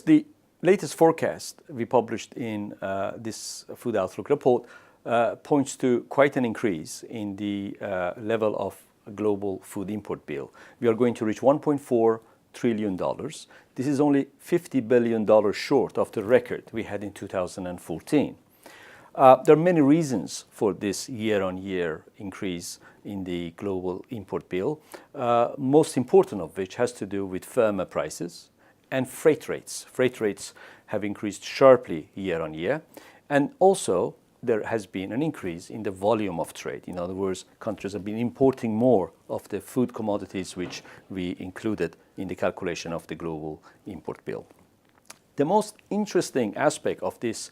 The latest forecast we published in this Food Outlook report points to quite an increase in the level of global food import bill. We are going to reach $1.4 trillion. This is only $50 billion short of the record we had in 2014. There are many reasons for this year-on-year increase in the global import bill, most important of which has to do with firmer prices and freight rates. Freight rates have increased sharply year-on-year, and also there has been an increase in the volume of trade. In other words, countries have been importing more of the food commodities which we included in the calculation of the global import bill. The most interesting aspect of this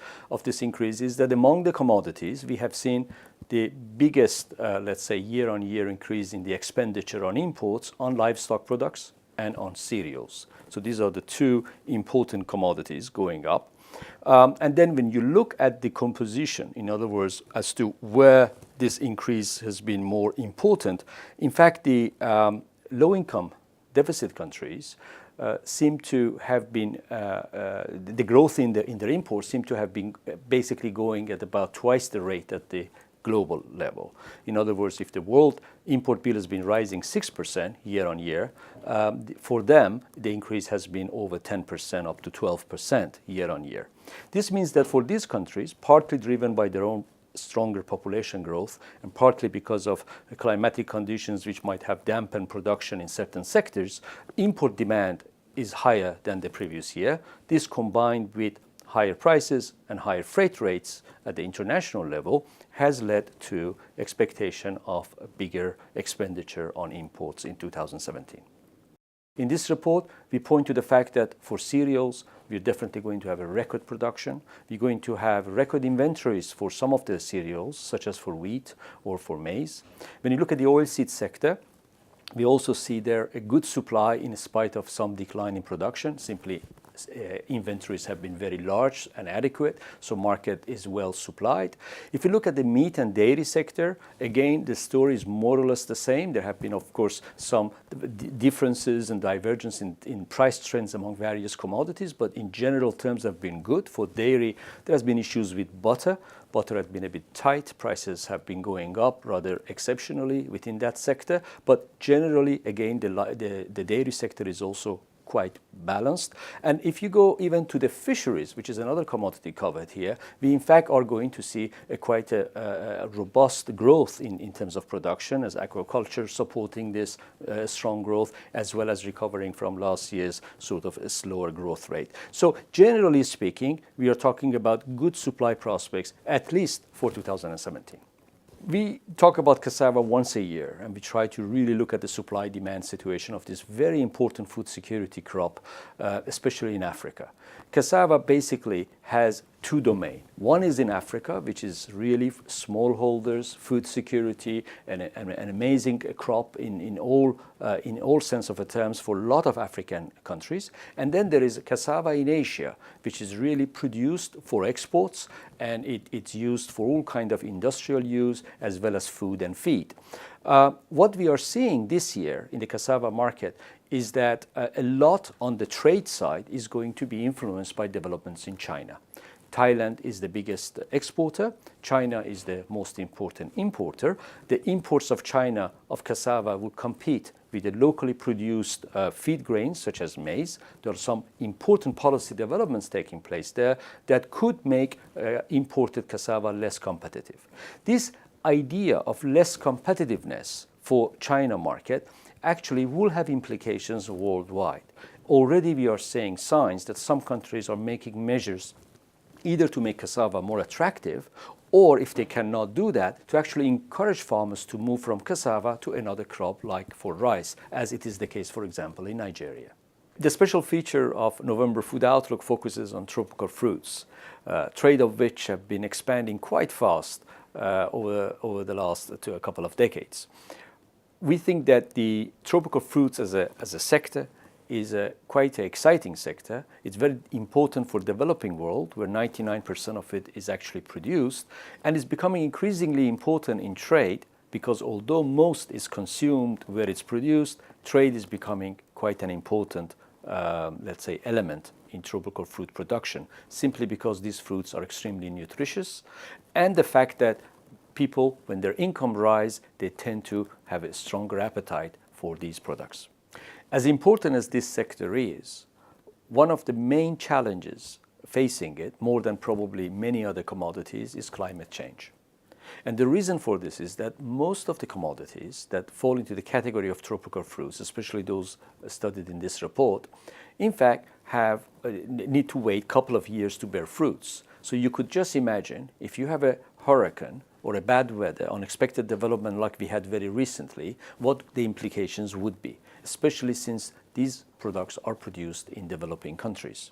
increase is that among the commodities, we have seen the biggest, let's say, year-on-year increase in the expenditure on imports on livestock products and on cereals. So these are the two important commodities going up. And then when you look at the composition, in other words, as to where this increase has been more important, in fact, the low-income deficit countries seem to have been, the growth in their imports seem to have been basically going at about twice the rate at the global level. In other words, if the world import bill has been rising 6% year on year, for them, the increase has been over 10% up to 12% year on year. This means that for these countries, partly driven by their own stronger population growth and partly because of climatic conditions which might have dampened production in certain sectors, import demand is higher than the previous year. This combined with higher prices and higher freight rates at the international level has led to expectation of a bigger expenditure on imports in 2017. In this report, we point to the fact that for cereals, we're definitely going to have a record production. We're going to have record inventories for some of the cereals, such as for wheat or for maize. When you look at the oilseed sector, we also see there a good supply in spite of some decline in production. Simply, inventories have been very large and adequate, so market is well supplied. If you look at the meat and dairy sector, again, the story is more or less the same. There have been, of course, some differences and divergence in price trends among various commodities, but in general terms have been good. For dairy, there has been issues with butter. Butter has been a bit tight. Prices have been going up rather exceptionally within that sector, but generally, again, the dairy sector is also quite balanced. And if you go even to the fisheries, which is another commodity covered here, we in fact are going to see quite a robust growth in terms of production, as aquaculture supporting this strong growth, as well as recovering from last year's sort of a slower growth rate. So generally speaking, we are talking about good supply prospects, at least for 2017. We talk about cassava once a year, and we try to really look at the supply-demand situation of this very important food security crop, especially in Africa. Cassava basically has two domains. One is in Africa, which is really smallholders, food security, and an amazing crop in all sense of the terms for a lot of African countries. And then there is cassava in Asia, which is really produced for exports, and it's used for all kind of industrial use as well as food and feed. What we are seeing this year in the cassava market is that a lot on the trade side is going to be influenced by developments in China. Thailand is the biggest exporter. China is the most important importer. The imports of China of cassava will compete with the locally produced feed grains such as maize. There are some important policy developments taking place there that could make imported cassava less competitive. This idea of less competitiveness for China market actually will have implications worldwide. Already we are seeing signs that some countries are making measures either to make cassava more attractive, or if they cannot do that, to actually encourage farmers to move from cassava to another crop like for rice, as it is the case, for example, in Nigeria. The special feature of November Food Outlook focuses on tropical fruits, trade of which have been expanding quite fast over the last a couple of decades. We think that the tropical fruits as a sector is quite an exciting sector. It's very important for the developing world, where 99% of it is actually produced, and is becoming increasingly important in trade, because although most is consumed where it's produced, trade is becoming quite an important, let's say, element in tropical fruit production, simply because these fruits are extremely nutritious, and the fact that people, when their income rise, they tend to have a stronger appetite for these products. As important as this sector is, one of the main challenges facing it, more than probably many other commodities, is climate change. And the reason for this is that most of the commodities that fall into the category of tropical fruits, especially those studied in this report, in fact need to wait a couple of years to bear fruits. So you could just imagine if you have a hurricane or a bad weather, unexpected development like we had very recently, what the implications would be, especially since these products are produced in developing countries.